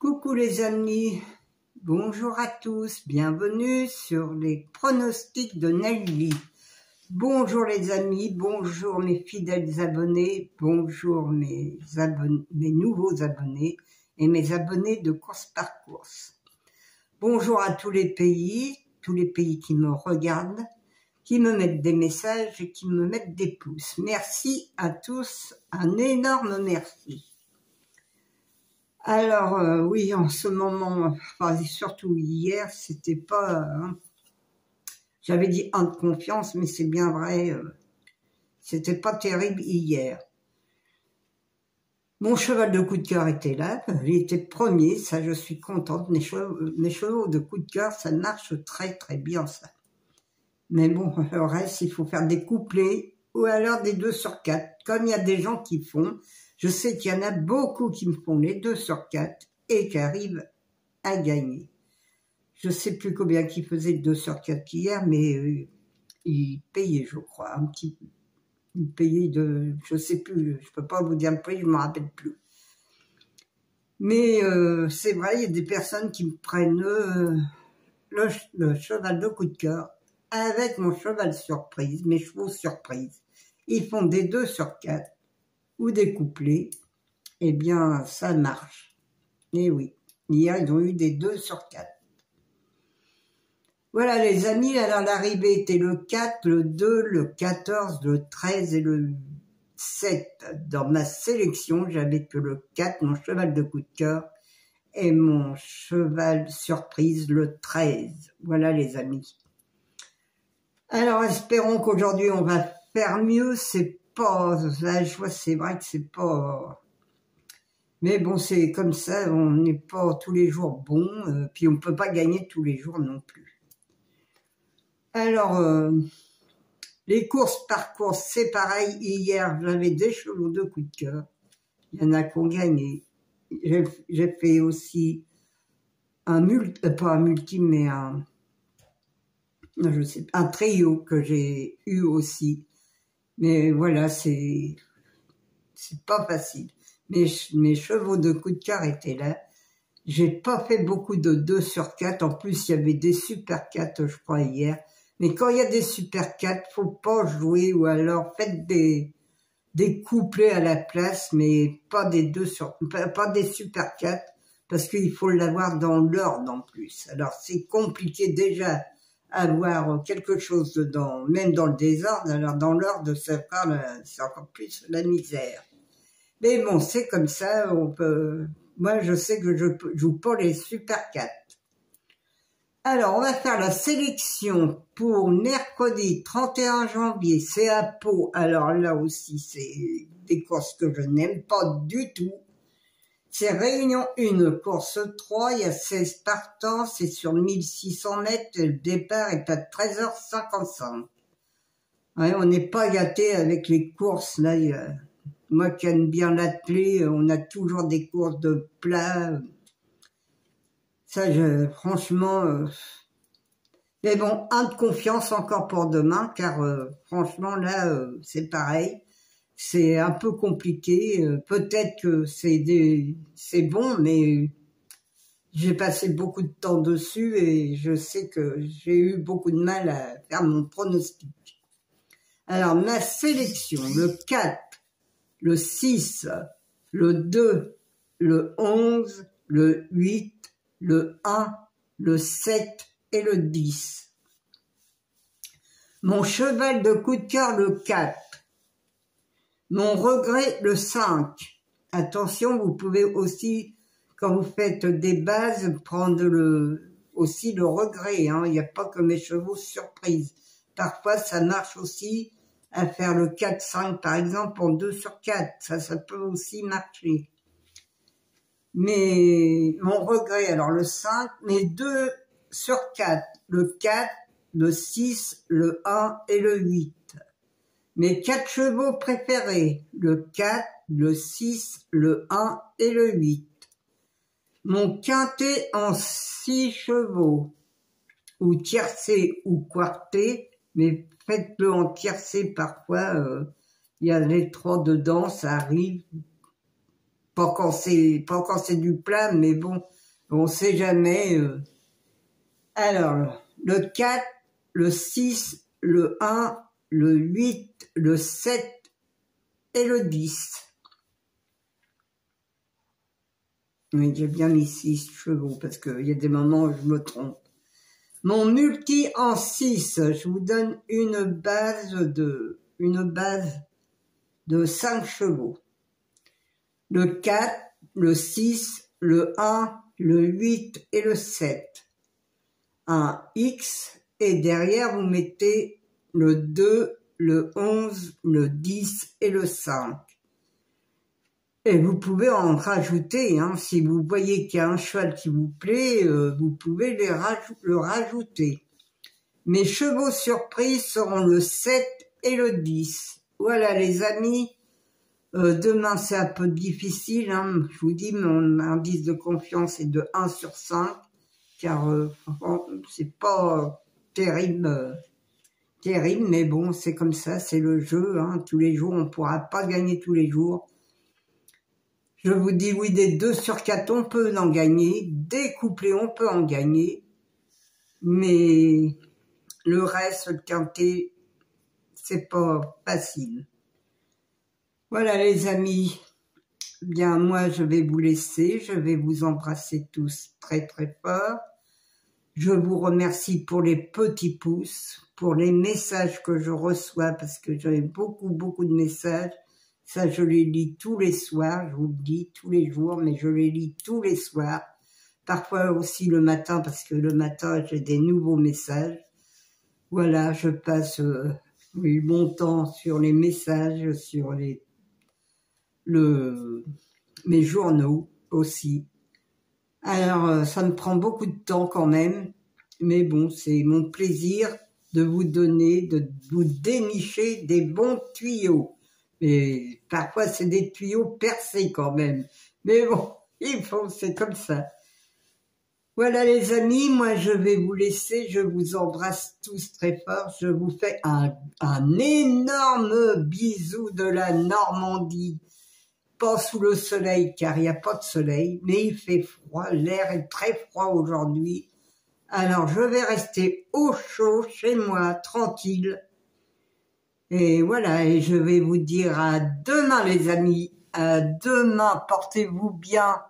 Coucou les amis, bonjour à tous, bienvenue sur les pronostics de Nelly. Bonjour les amis, bonjour mes fidèles abonnés, bonjour mes nouveaux abonnés et mes abonnés de course par course. Bonjour à tous les pays qui me regardent, qui me mettent des messages et qui me mettent des pouces. Merci à tous, un énorme merci. Alors, oui, en ce moment, enfin, surtout hier, c'était pas... j'avais dit un de confiance, mais c'est bien vrai, c'était pas terrible hier. Mon cheval de coup de cœur était là, il était premier, ça je suis contente. Mes chevaux de coup de cœur, ça marche très très bien ça. Mais bon, le reste, il faut faire des couplets ou alors des 2 sur 4, comme il y a des gens qui font. Je sais qu'il y en a beaucoup qui me font les 2 sur 4 et qui arrivent à gagner. Je sais plus combien qui faisait le 2 sur 4 hier, mais ils payaient, je crois, un petit peu. Ils payaient de... je sais plus, je peux pas vous dire le prix, je me rappelle plus. Mais c'est vrai, il y a des personnes qui me prennent le cheval de coup de cœur avec mon cheval surprise, mes chevaux surprise. Ils font des 2 sur 4 ou des couplets. Eh bien, ça marche. Et oui, hier, ils ont eu des 2 sur 4. Voilà les amis, alors l'arrivée était le 4, le 2, le 14, le 13 et le 7. Dans ma sélection, j'avais que le 4, mon cheval de coup de cœur, et mon cheval surprise, le 13. Voilà les amis. Alors espérons qu'aujourd'hui on va faire mieux, c'est pas... la joie, c'est vrai que c'est pas... mais bon, c'est comme ça, on n'est pas tous les jours bon, puis on ne peut pas gagner tous les jours non plus. Alors, les courses par course, c'est pareil. Hier, j'avais des chevaux de coup de cœur. Il y en a qui ont gagné. J'ai fait aussi pas un multi, mais je sais, un trio que j'ai eu aussi. Mais voilà, c'est pas facile. Mes chevaux de coup de cœur étaient là. J'ai pas fait beaucoup de 2 sur 4. En plus, il y avait des super 4, je crois, hier. Mais quand il y a des super 4, faut pas jouer, ou alors faites des couplets à la place, mais pas des pas des super 4, parce qu'il faut l'avoir dans l'ordre en plus. Alors c'est compliqué déjà avoir quelque chose même dans le désordre, alors dans l'ordre, c'est encore plus la misère. Mais bon, c'est comme ça, on peut... Moi, je sais que je joue pas les super 4. Alors, on va faire la sélection pour mercredi 31 janvier. C'est à Pau. Alors là aussi, c'est des courses que je n'aime pas du tout. C'est Réunion 1, course 3. Il y a 16 partants. C'est sur 1600 mètres. Le départ est à 13h55. Ouais, on n'est pas gâté avec les courses. Là, moi qui aime bien l'athlé, on a toujours des courses de plat. Ça, franchement... mais bon, un de confiance encore pour demain, car franchement, là, c'est pareil. C'est un peu compliqué. Peut-être que c'est bon, mais j'ai passé beaucoup de temps dessus et je sais que j'ai eu beaucoup de mal à faire mon pronostic. Alors, ma sélection, le 4, le 6, le 2, le 11, le 8, le 1, le 7 et le 10. Mon cheval de coup de cœur, le 4. Mon regret, le 5. Attention, vous pouvez aussi, quand vous faites des bases, prendre aussi le regret. Hein. Il n'y a pas que mes chevaux surprise. Parfois, ça marche aussi à faire le 4-5, par exemple, en 2 sur 4. Ça peut aussi marcher. Mais mon regret, alors le 5, mais 2 sur 4. Le 4, le 6, le 1 et le 8. Mes 4 chevaux préférés, le 4, le 6, le 1 et le 8. Mon quintet en 6 chevaux, ou tiercé ou quarté, mais faites-le en tiercé parfois, il y a les 3 dedans, ça arrive. Pas quand c'est du plat, mais bon, on sait jamais. Alors, le 4, le 6, le 1, le 8, le 7 et le 10. Oui, j'ai bien mis 6 chevaux parce qu'il y a des moments où je me trompe. Mon multi en 6, je vous donne une base de 5 chevaux. Le 4, le 6, le 1, le 8 et le 7. Un X et derrière vous mettez le 2, le 11, le 10 et le 5. Et vous pouvez en rajouter, hein, si vous voyez qu'il y a un cheval qui vous plaît, vous pouvez le rajouter. Mes chevaux surprises seront le 7 et le 10. Voilà les amis, demain c'est un peu difficile, hein, je vous dis, mon indice de confiance est de 1 sur 5, car c'est pas terrible, mais bon, c'est comme ça, c'est le jeu, hein, tous les jours, on ne pourra pas gagner tous les jours. Je vous dis, oui, des 2 sur 4, on peut en gagner. Des couplets, on peut en gagner. Mais le reste, le quintet, c'est pas facile. Voilà, les amis. Bien, moi, je vais vous laisser. Je vais vous embrasser tous très, très fort. Je vous remercie pour les petits pouces, pour les messages que je reçois, parce que j'ai beaucoup, beaucoup de messages. Ça, je les lis tous les soirs, je vous le dis, tous les jours, mais je les lis tous les soirs. Parfois aussi le matin, parce que le matin, j'ai des nouveaux messages. Voilà, je passe mon temps sur les messages, sur mes journaux aussi. Alors, ça me prend beaucoup de temps quand même, mais bon, c'est mon plaisir de vous donner, de vous dénicher des bons tuyaux. Et parfois, c'est des tuyaux percés quand même. Mais bon, c'est comme ça. Voilà les amis, moi je vais vous laisser, je vous embrasse tous très fort. Je vous fais un énorme bisou de la Normandie. Pas sous le soleil, car il n'y a pas de soleil, mais il fait froid, l'air est très froid aujourd'hui. Alors je vais rester au chaud chez moi, tranquille. Et voilà, et je vais vous dire à demain les amis, à demain, portez-vous bien,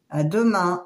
à demain.